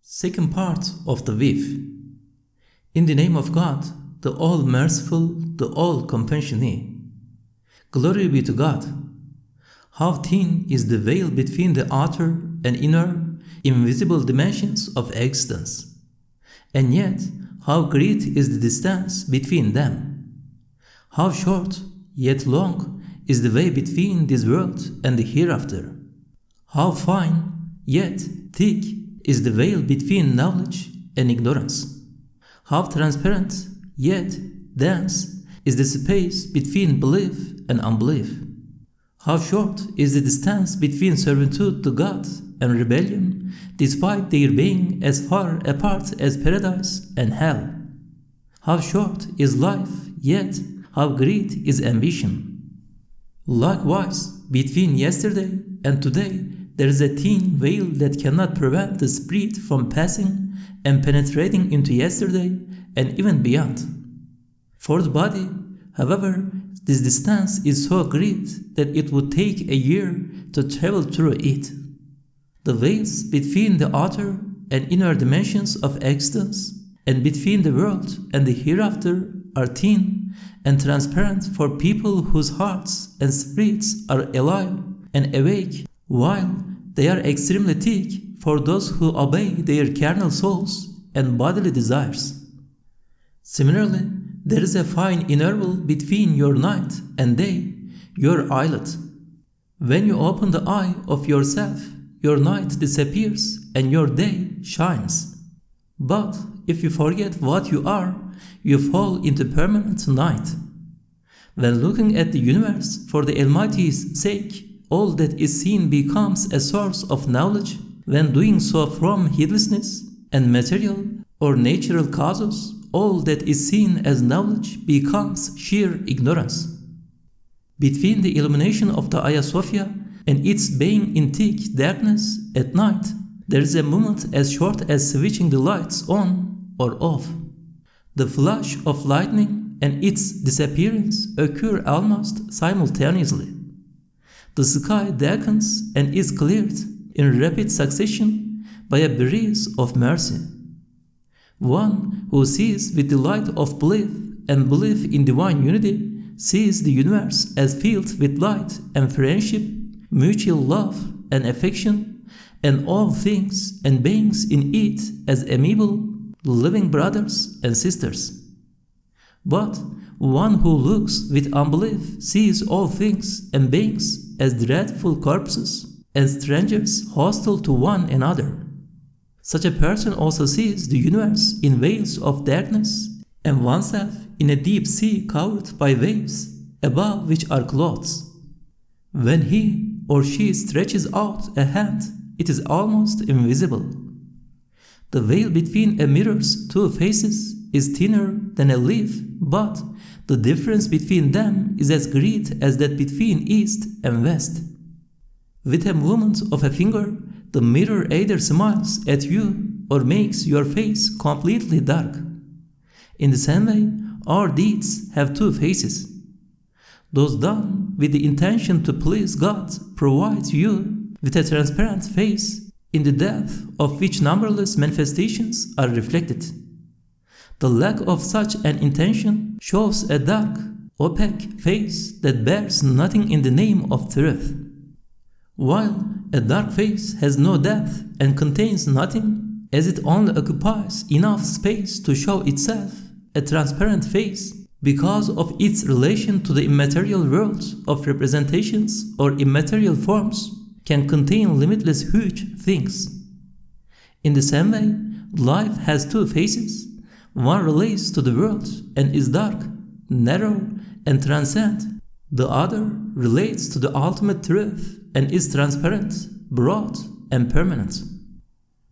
Second part of the Wave. In the name of God, the All-Merciful, the All-Compassionate. Glory be to God. How thin is the veil between the outer and inner, invisible dimensions of existence, and yet how great is the distance between them. How short, yet long, is the way between this world and the hereafter. How fine, yet thick, is the veil between knowledge and ignorance. How transparent, yet dense, is the space between belief and unbelief. How short is the distance between servitude to God and rebellion, despite their being as far apart as paradise and hell. How short is life, yet how great is ambition. Likewise, between yesterday and today, there is a thin veil that cannot prevent the spirit from passing and penetrating into yesterday and even beyond. For the body, however, this distance is so great that it would take a year to travel through it. The veils between the outer and inner dimensions of existence and between the world and the hereafter are thin and transparent for people whose hearts and spirits are alive and awake, while they are extremely thick for those who obey their carnal souls and bodily desires. Similarly, there is a fine interval between your night and day, your eyelid. When you open the eye of yourself, your night disappears and your day shines. But if you forget what you are, you fall into permanent night. When looking at the universe for the Almighty's sake, all that is seen becomes a source of knowledge. When doing so from heedlessness and material or natural causes, all that is seen as knowledge becomes sheer ignorance. Between the illumination of the Hagia Sophia and its being in thick darkness at night, there is a moment as short as switching the lights on or off. The flash of lightning and its disappearance occur almost simultaneously. The sky darkens and is cleared in rapid succession by a breeze of mercy. One who sees with the light of belief and belief in divine unity sees the universe as filled with light and friendship, mutual love and affection, and all things and beings in it as amiable, living brothers and sisters. But one who looks with unbelief sees all things and beings as dreadful corpses and strangers hostile to one another. Such a person also sees the universe in veils of darkness and oneself in a deep sea covered by waves, above which are clouds. When he or she stretches out a hand, it is almost invisible. The veil between a mirror's two faces is thinner than a leaf, but the difference between them is as great as that between east and west. With a movement of a finger, the mirror either smiles at you or makes your face completely dark. In the same way, our deeds have two faces. Those done with the intention to please God provide you with a transparent face, in the depth of which numberless manifestations are reflected. The lack of such an intention shows a dark, opaque face that bears nothing in the name of truth. While a dark face has no depth and contains nothing, as it only occupies enough space to show itself, a transparent face, because of its relation to the immaterial world of representations or immaterial forms, can contain limitless huge things. In the same way, life has two faces. One relates to the world and is dark, narrow, and transcendent. The other relates to the ultimate truth and is transparent, broad, and permanent.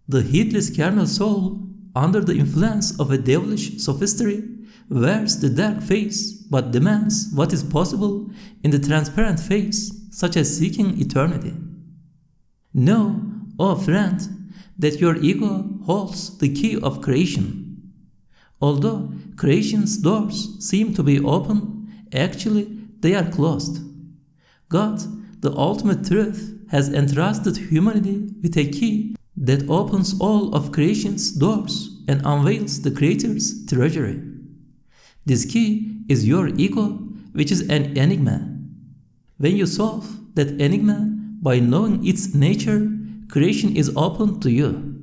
The heedless carnal soul, under the influence of a devilish sophistry, wears the dark face but demands what is possible in the transparent face, such as seeking eternity. Know, O friend, that your ego holds the key of creation. Although creation's doors seem to be open, actually they are closed. God, the ultimate truth, has entrusted humanity with a key that opens all of creation's doors and unveils the Creator's treasury. This key is your ego, which is an enigma. When you solve that enigma by knowing its nature, creation is open to you.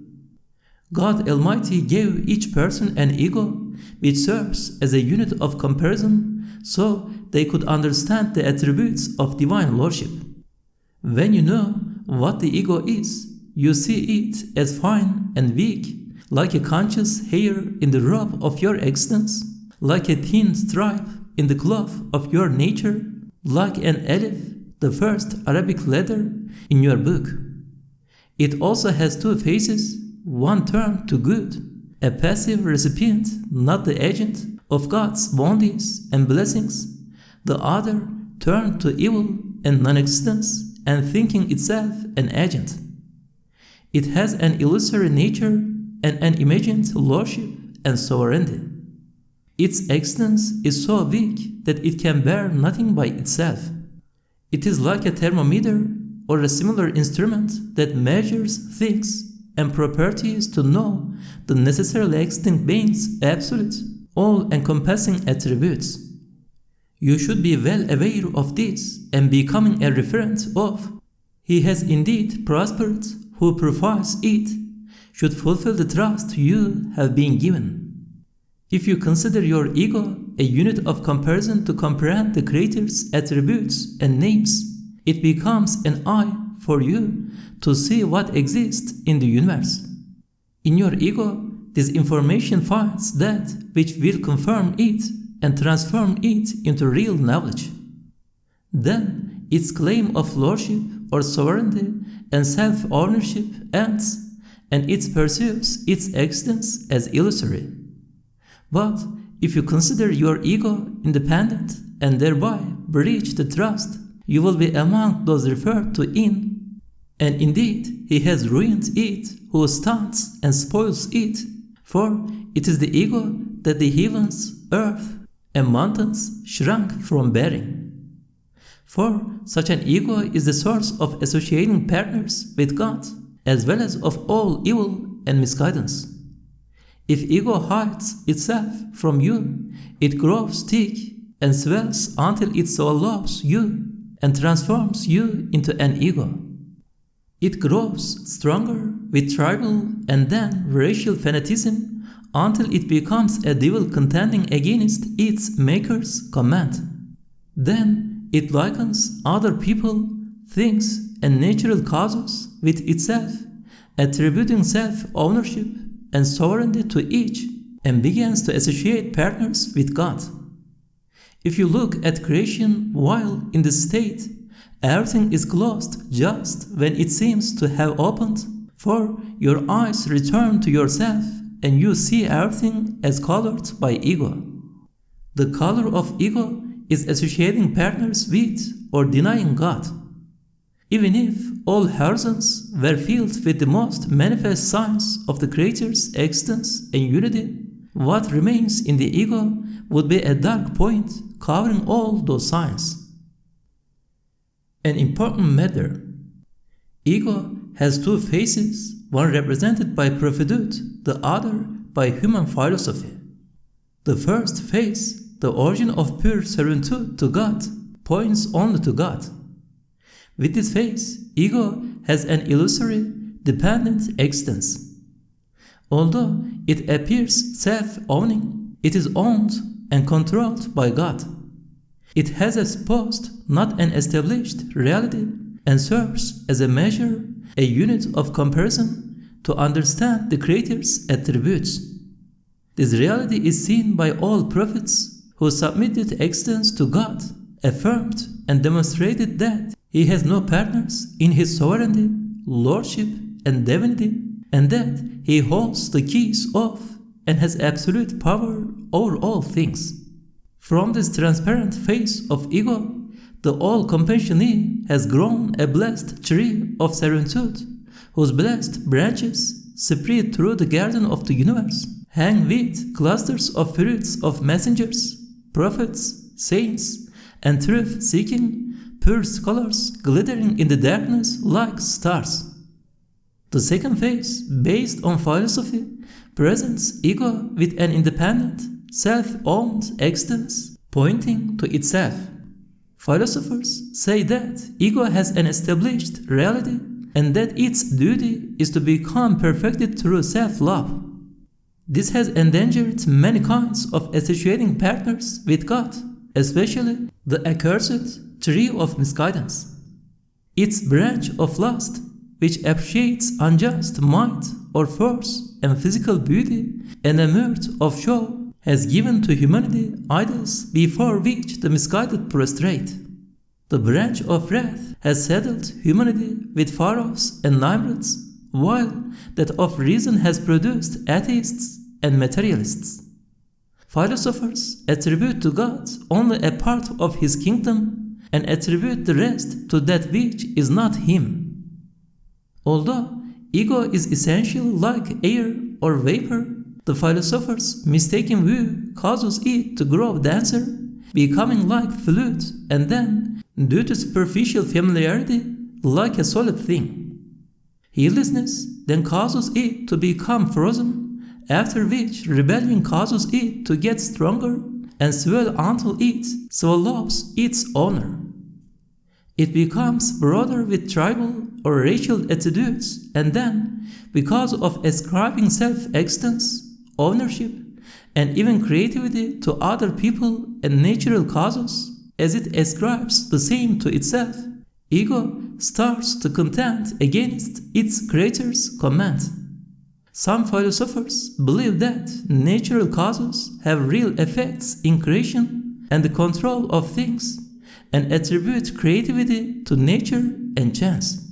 God Almighty gave each person an ego which serves as a unit of comparison so they could understand the attributes of divine lordship. When you know what the ego is, you see it as fine and weak, like a conscious hair in the robe of your existence, like a thin stripe in the cloth of your nature, like an alif, the first Arabic letter in your book. It also has two faces, one turned to good, a passive recipient, not the agent, of God's bounties and blessings, the other turned to evil and non-existence and thinking itself an agent. It has an illusory nature and an imagined lordship and sovereignty. Its existence is so weak that it can bear nothing by itself. It is like a thermometer or a similar instrument that measures things and properties to know the necessarily extinct being's absolute, all-encompassing attributes. You should be well aware of this and becoming a referent of "He has indeed prospered who provides it" should fulfill the trust you have been given. If you consider your ego a unit of comparison to comprehend the Creator's attributes and names, it becomes an eye for you to see what exists in the universe. In your ego, this information finds that which will confirm it and transform it into real knowledge. Then its claim of lordship or sovereignty and self-ownership ends, and it pursues its existence as illusory. But if you consider your ego independent and thereby breach the trust, you will be among those referred to in, and indeed he has ruined it who stunts and spoils it, for it is the ego that the heavens, earth, and mountains shrunk from bearing. For such an ego is the source of associating partners with God, as well as of all evil and misguidance. If ego hides itself from you, it grows thick and swells until it swallows you and transforms you into an ego. It grows stronger with tribal and then racial fanaticism until it becomes a devil contending against its maker's command. Then it likens other people, things, and natural causes with itself, attributing self-ownership and sovereignty to each, and begins to associate partners with God. If you look at creation while in this state, everything is closed just when it seems to have opened, for your eyes return to yourself and you see everything as colored by ego. The color of ego is associating partners with or denying God. Even if all horizons were filled with the most manifest signs of the Creator's existence and unity, what remains in the ego would be a dark point covering all those signs. An important matter. Ego has two faces, one represented by prophethood, the other by human philosophy. The first face, the origin of pure servitude to God, points only to God. With this face, ego has an illusory, dependent existence. Although it appears self-owning, it is owned and controlled by God. It has a supposed, not an established, reality and serves as a measure, a unit of comparison to understand the Creator's attributes. This reality is seen by all prophets who submitted existence to God, affirmed and demonstrated that He has no partners in His sovereignty, lordship, and divinity, and that He holds the keys of and has absolute power over all things. From this transparent face of ego, the all-compassionate has grown a blessed tree of servitude, whose blessed branches, spread through the garden of the universe, hang with clusters of fruits of messengers, prophets, saints, and truth-seeking, pure scholars glittering in the darkness like stars. The second phase, based on philosophy, presents ego with an independent, self-owned existence pointing to itself. Philosophers say that ego has an established reality and that its duty is to become perfected through self-love. This has endangered many kinds of associating partners with God, especially the accursed tree of misguidance. Its branch of lust, which appreciates unjust might or force and physical beauty and a mirth of show, has given to humanity idols before which the misguided prostrate. The branch of wrath has saddled humanity with pharaohs and Nimrods, while that of reason has produced atheists and materialists. Philosophers attribute to God only a part of his kingdom and attribute the rest to that which is not him. Although ego is essentially like air or vapor, the philosopher's mistaken view causes it to grow denser, becoming like fluid, and then, due to superficial familiarity, like a solid thing. Heedlessness then causes it to become frozen, after which rebellion causes it to get stronger and swell until it swallows its owner. It becomes broader with tribal or racial attitudes, and then, because of ascribing self-existence, ownership, and even creativity to other people and natural causes, as it ascribes the same to itself, ego starts to contend against its creator's command. Some philosophers believe that natural causes have real effects in creation and the control of things, and attribute creativity to nature and chance.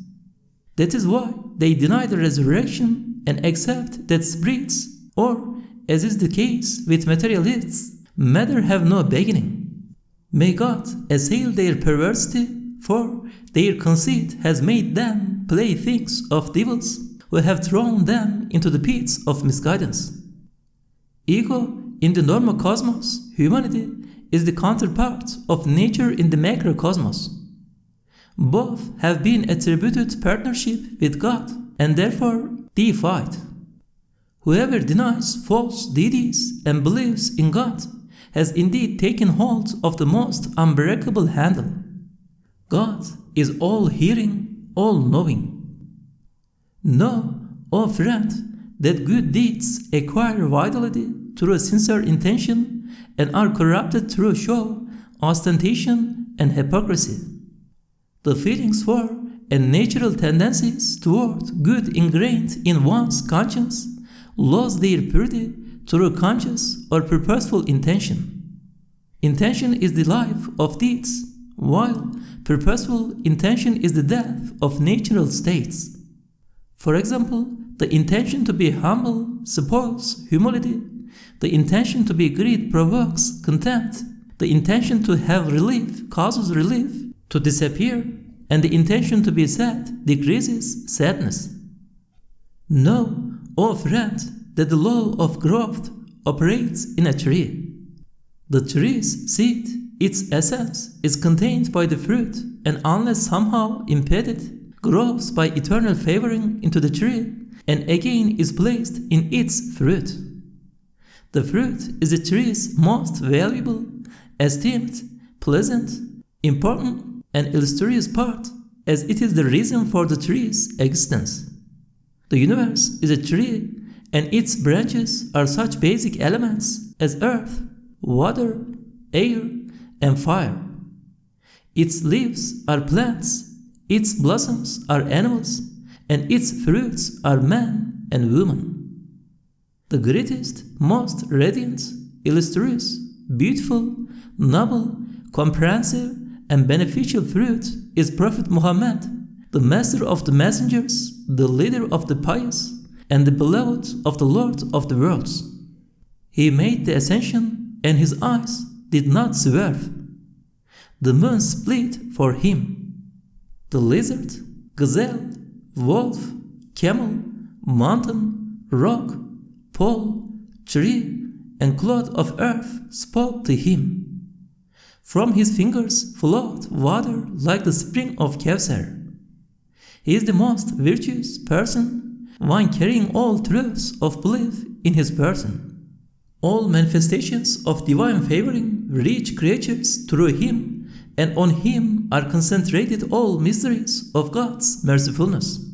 That is why they deny the resurrection and accept that spirits, or, as is the case with materialists, matter have no beginning. May God assail their perversity, for their conceit has made them playthings of devils who have thrown them into the pits of misguidance. Ego in the normal cosmos, humanity, is the counterpart of nature in the macrocosmos. Both have been attributed partnership with God and therefore deified. Whoever denies false deities and believes in God has indeed taken hold of the most unbreakable handle. God is all-hearing, all-knowing. Know, O friend, that good deeds acquire vitality through sincere intention and are corrupted through show, ostentation, and hypocrisy. The feelings for and natural tendencies toward good ingrained in one's conscience lose their purity through conscious or purposeful intention. Intention is the life of deeds, while purposeful intention is the death of natural states. For example, the intention to be humble spoils humility, the intention to be great provokes contempt, the intention to have relief causes relief to disappear, and the intention to be sad decreases sadness. Know, O friend, that the law of growth operates in a tree. The tree's seed, its essence, is contained by the fruit, and unless somehow impeded, grows by eternal favoring into the tree, and again is placed in its fruit. The fruit is the tree's most valuable, esteemed, pleasant, important, and illustrious part, as it is the reason for the tree's existence. The universe is a tree, and its branches are such basic elements as earth, water, air, and fire. Its leaves are plants, its blossoms are animals, and its fruits are man and woman. The greatest, most radiant, illustrious, beautiful, noble, comprehensive, and beneficial fruit is Prophet Muhammad, the master of the messengers, the leader of the pious, and the beloved of the Lord of the worlds. He made the ascension, and his eyes did not swerve. The moon split for him. The lizard, gazelle, wolf, camel, mountain, rock, pole, tree, and clod of earth spoke to him. From his fingers flowed water like the spring of Kawthar. He is the most virtuous person one carrying all truths of belief in his person. All manifestations of divine favoring reach creatures through him, and on him are concentrated all mysteries of God's mercifulness.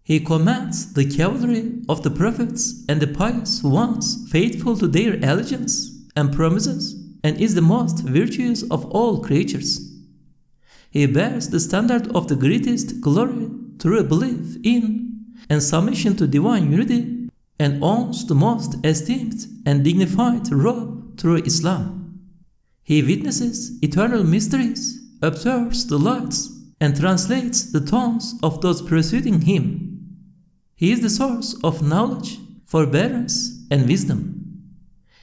He commands the cavalry of the prophets and the pious ones faithful to their allegiance and promises, and is the most virtuous of all creatures. He bears the standard of the greatest glory through belief in and submission to divine unity, and owns the most esteemed and dignified robe through Islam. He witnesses eternal mysteries, observes the lights, and translates the tones of those preceding him. He is the source of knowledge, forbearance, and wisdom.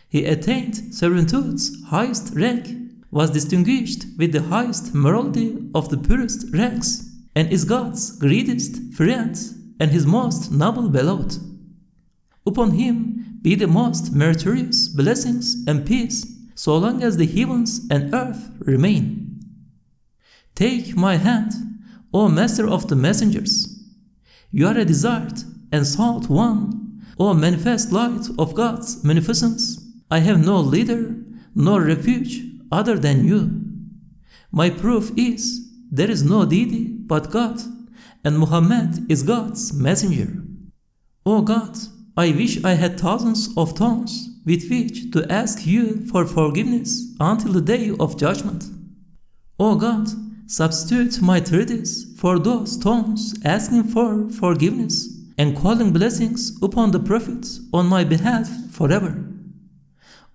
He attained servitude's highest rank, was distinguished with the highest morality of the purest ranks, and is God's greatest friend and his most noble beloved. Upon him be the most meritorious blessings and peace, so long as the heavens and earth remain. Take my hand, O Master of the Messengers. You are a desired and sought one, O manifest light of God's magnificence. I have no leader, nor refuge other than you. My proof is, there is no deity but God, and Muhammad is God's messenger. O God, I wish I had thousands of tongues with which to ask you for forgiveness until the day of judgment. O God, substitute my treatise for those tongues asking for forgiveness and calling blessings upon the prophets on my behalf forever.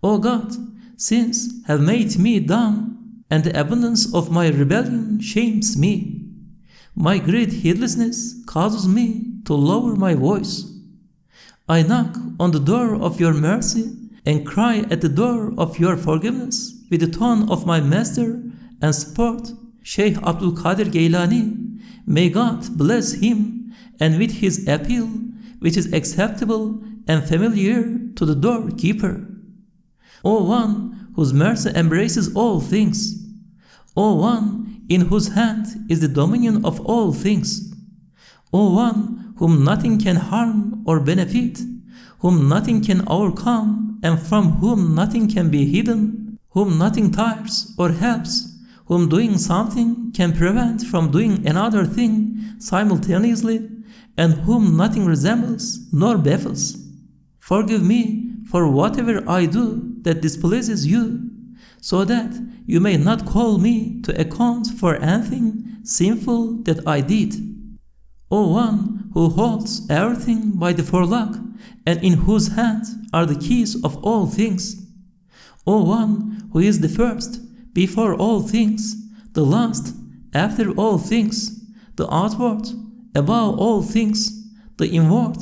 O God, sins have made me dumb, and the abundance of my rebellion shames me. My great heedlessness causes me to lower my voice. I knock on the door of your mercy and cry at the door of your forgiveness with the tone of my master and support, Shaykh Abdul Qadir Geylani. May God bless him, and with his appeal, which is acceptable and familiar to the doorkeeper. O one whose mercy embraces all things, O one in whose hand is the dominion of all things, O one whom nothing can harm or benefit, whom nothing can overcome, and from whom nothing can be hidden, whom nothing tires or helps, whom doing something can prevent from doing another thing simultaneously, and whom nothing resembles nor baffles. Forgive me for whatever I do that displeases you, so that you may not call me to account for anything sinful that I did. O one who holds everything by the forelock, and in whose hand are the keys of all things. O one who is the first before all things, the last after all things, the outward above all things, the inward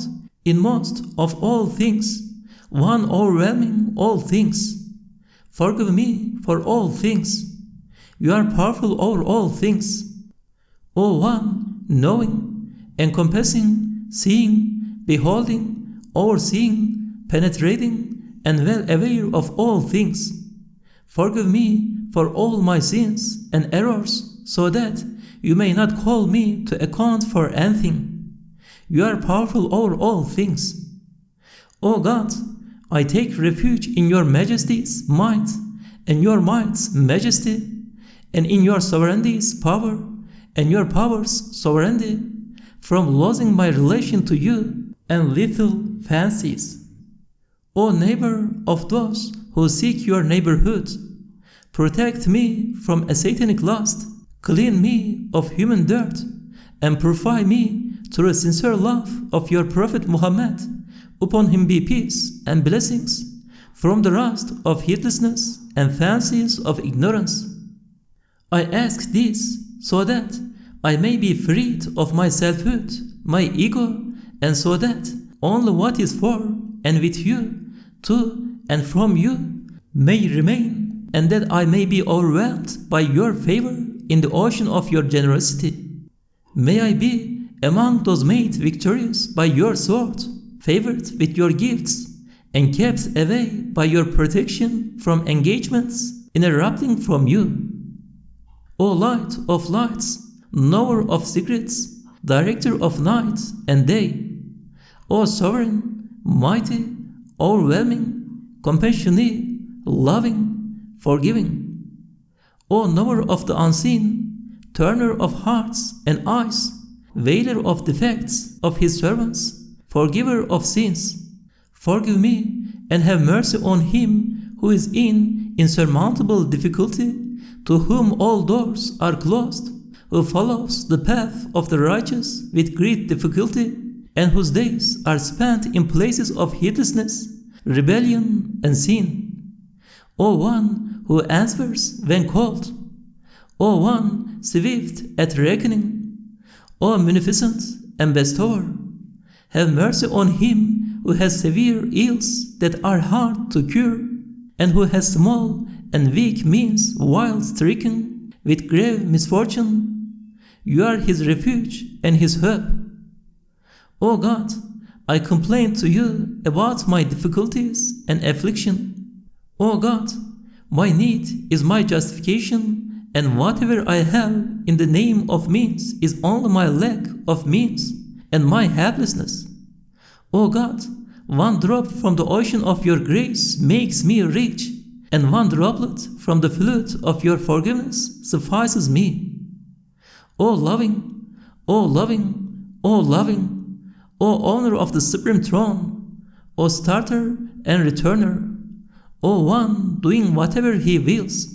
inmost of all things, one overwhelming all things. Forgive me for all things. You are powerful over all things. O one knowing, encompassing, seeing, beholding, overseeing, penetrating, and well aware of all things. Forgive me for all my sins and errors, so that you may not call me to account for anything. You are powerful over all things. O God, I take refuge in your majesty's might, and your might's majesty, and in your sovereignty's power, and your power's sovereignty, from losing my relation to you and little fancies. O neighbor of those who seek your neighborhood, protect me from a satanic lust, clean me of human dirt, and purify me through a sincere love of your Prophet Muhammad, upon him be peace and blessings, from the rust of heedlessness and fancies of ignorance. I ask this so that I may be freed of my selfhood, my ego, and so that only what is for and with you, to and from you, may remain, and that I may be overwhelmed by your favor in the ocean of your generosity. May I be among those made victorious by your sword, favored with your gifts, and kept away by your protection from engagements interrupting from you. O light of lights, knower of secrets, director of night and day, O sovereign, mighty, overwhelming, compassionate, loving, forgiving. O knower of the unseen, turner of hearts and eyes, veiler of defects of his servants, forgiver of sins, forgive me and have mercy on him who is in insurmountable difficulty, to whom all doors are closed, who follows the path of the righteous with great difficulty, and whose days are spent in places of heedlessness, rebellion, and sin. O one who answers when called, O one swift at reckoning, O munificent and bestower, have mercy on him who has severe ills that are hard to cure, and who has small and weak means while stricken with grave misfortune. You are his refuge and his hope. O God, I complain to you about my difficulties and affliction. O God, my need is my justification, and whatever I have in the name of means is only my lack of means and my helplessness. O God, one drop from the ocean of your grace makes me rich, and one droplet from the flood of your forgiveness suffices me. O loving, O loving, O loving, O owner of the supreme throne, O starter and returner, O one doing whatever he wills,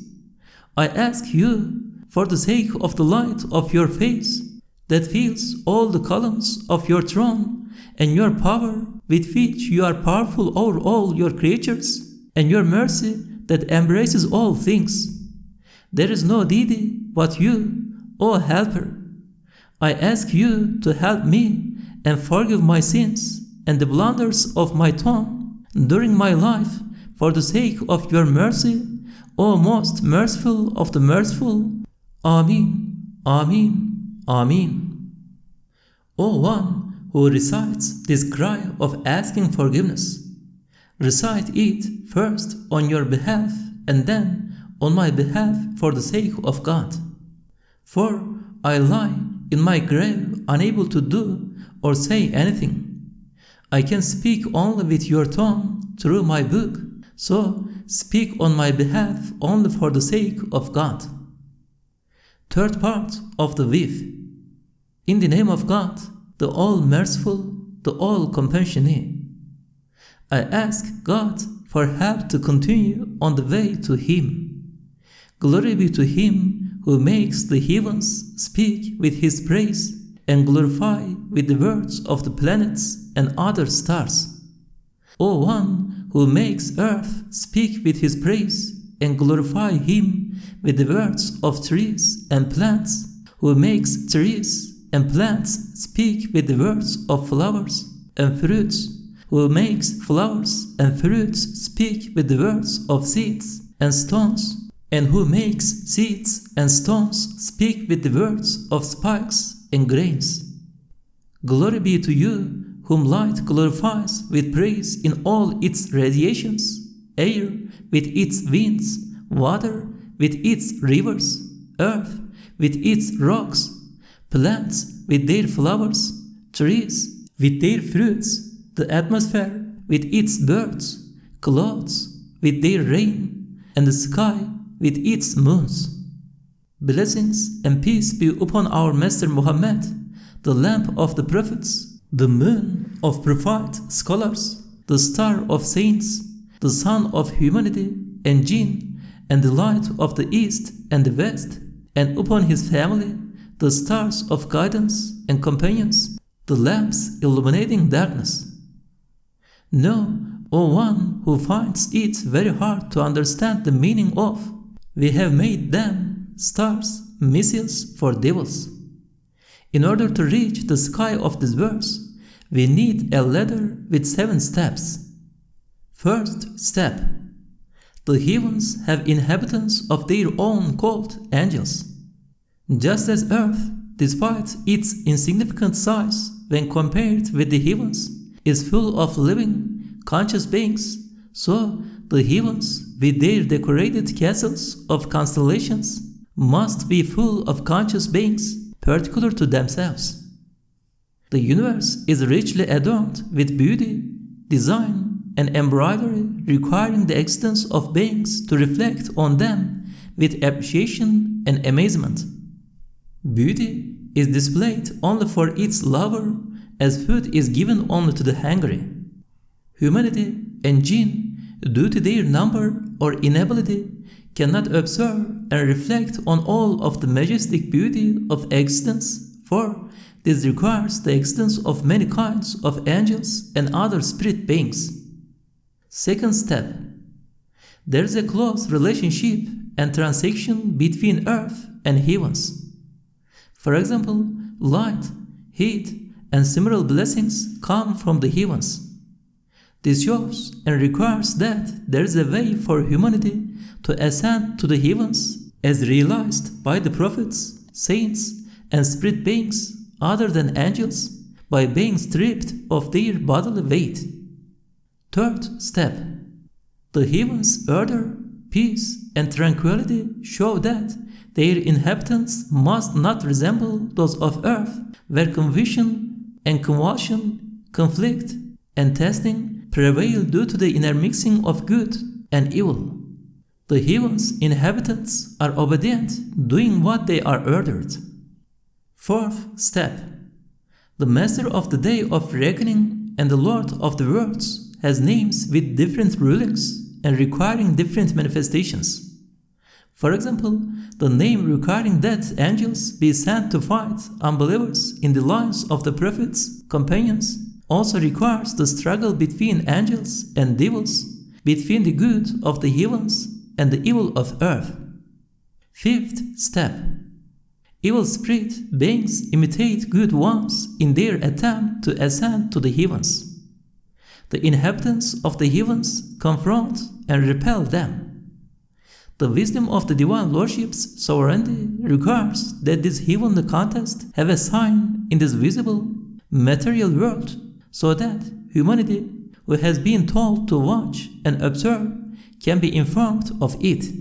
I ask you, for the sake of the light of your face that fills all the columns of your throne, and your power with which you are powerful over all your creatures, and your mercy that embraces all things. There is no deity but you, O helper. I ask you to help me and forgive my sins and the blunders of my tongue during my life, for the sake of your mercy, O most merciful of the merciful. Amen, Amen, Amen. O one who recites this cry of asking forgiveness, recite it first on your behalf and then on my behalf for the sake of God. For I lie in my grave unable to do or say anything. I can speak only with your tongue through my book, so speak on my behalf only for the sake of God. Third part of the Wif. In the name of God, the all-merciful, the all-compassionate. I ask God for help to continue on the way to Him. Glory be to Him who makes the heavens speak with His praise and glorify with the words of the planets and other stars. O one who makes earth speak with His praise and glorify Him with the words of trees and plants, who makes trees and plants speak with the words of flowers and fruits, who makes flowers and fruits speak with the words of seeds and stones, and who makes seeds and stones speak with the words of spikes and grains. Glory be to you, whom light glorifies with praise in all its radiations, air with its winds, water with its rivers, earth with its rocks, plants with their flowers, trees with their fruits, the atmosphere with its birds, clouds with their rain, and the sky with its moons. Blessings and peace be upon our Master Muhammad, the lamp of the prophets, the moon of prophet scholars, the star of saints, the sun of humanity and jinn, and the light of the east and the west, and upon his family, the stars of guidance and companions, the lamps illuminating darkness. Know, O one who finds it very hard to understand the meaning of, we have made them, stars, missiles for devils. In order to reach the sky of this verse, we need a ladder with 7 steps. First step. The heavens have inhabitants of their own called angels. Just as earth, despite its insignificant size when compared with the heavens, is full of living, conscious beings, so the heavens, with their decorated castles of constellations, must be full of conscious beings, particular to themselves. The universe is richly adorned with beauty, design, and embroidery, requiring the existence of beings to reflect on them with appreciation and amazement. Beauty is displayed only for its lover, as food is given only to the hungry. Humanity and jinn, due to their number or inability, cannot observe and reflect on all of the majestic beauty of existence, for this requires the existence of many kinds of angels and other spirit beings. Second step. There is a close relationship and transaction between earth and heavens. For example, light, heat, and similar blessings come from the heavens. This shows and requires that there is a way for humanity to ascend to the heavens as realized by the prophets, saints, and spirit beings other than angels by being stripped of their bodily weight. Third step. The heavens' order, peace, and tranquility show that their inhabitants must not resemble those of earth, where confusion and convulsion, conflict, and testing prevail due to the intermixing of good and evil. The heavens' inhabitants are obedient, doing what they are ordered. Fourth step. The Master of the Day of Reckoning and the Lord of the Worlds has names with different rulings and requiring different manifestations. For example, the name requiring that angels be sent to fight unbelievers in the lines of the prophets' companions also requires the struggle between angels and devils, between the good of the heavens and the evil of earth. Fifth step. Evil spirit beings imitate good ones in their attempt to ascend to the heavens. The inhabitants of the heavens confront and repel them. The wisdom of the divine lordship's sovereignty requires that this heavenly contest have a sign in this visible, material world, so that humanity, who has been told to watch and observe, can be informed of it.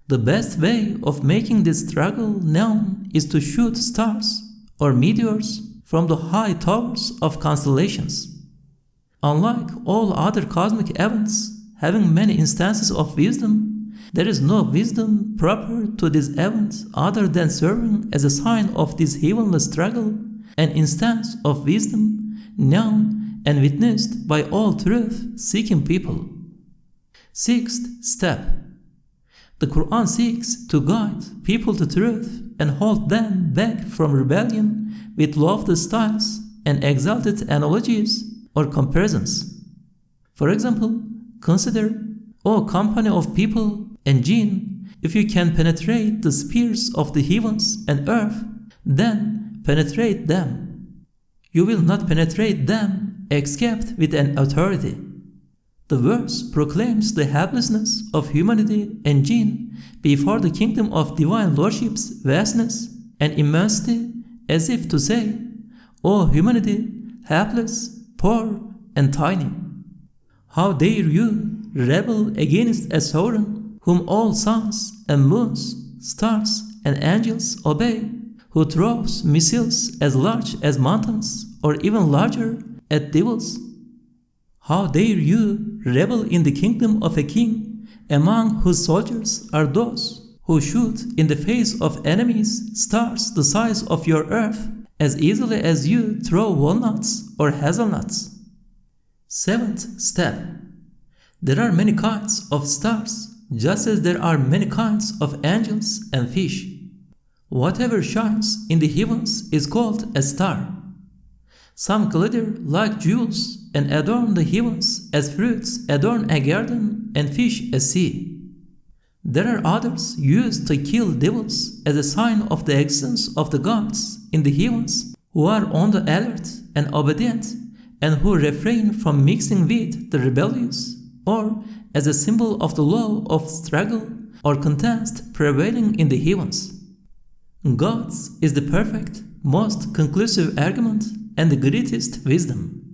The best way of making this struggle known is to shoot stars or meteors from the high towers of constellations. Unlike all other cosmic events having many instances of wisdom, there is no wisdom proper to this event other than serving as a sign of this heavenly struggle, an instance of wisdom known and witnessed by all truth-seeking people. Sixth step. The Qur'an seeks to guide people to truth and hold them back from rebellion with lofty styles and exalted analogies or comparisons. For example, consider, O company of people and jinn, if you can penetrate the spheres of the heavens and earth, then penetrate them. You will not penetrate them except with an authority. The verse proclaims the helplessness of humanity and jinn before the kingdom of divine lordship's vastness and immensity, as if to say, O humanity, helpless, poor, and tiny, how dare you rebel against a sovereign whom all suns and moons, stars, and angels obey, who throws missiles as large as mountains or even larger at devils? How dare you rebel in the kingdom of a king, among whose soldiers are those who shoot in the face of enemies stars the size of your earth as easily as you throw walnuts or hazelnuts? Seventh step. There are many kinds of stars, just as there are many kinds of angels and fish. Whatever shines in the heavens is called a star. Some glitter like jewels and adorn the heavens as fruits adorn a garden and fish a sea. There are others used to kill devils as a sign of the existence of the gods in the heavens, who are on the alert and obedient, and who refrain from mixing with the rebellious, or as a symbol of the law of struggle or contest prevailing in the heavens. God's is the perfect, most conclusive argument and the greatest wisdom.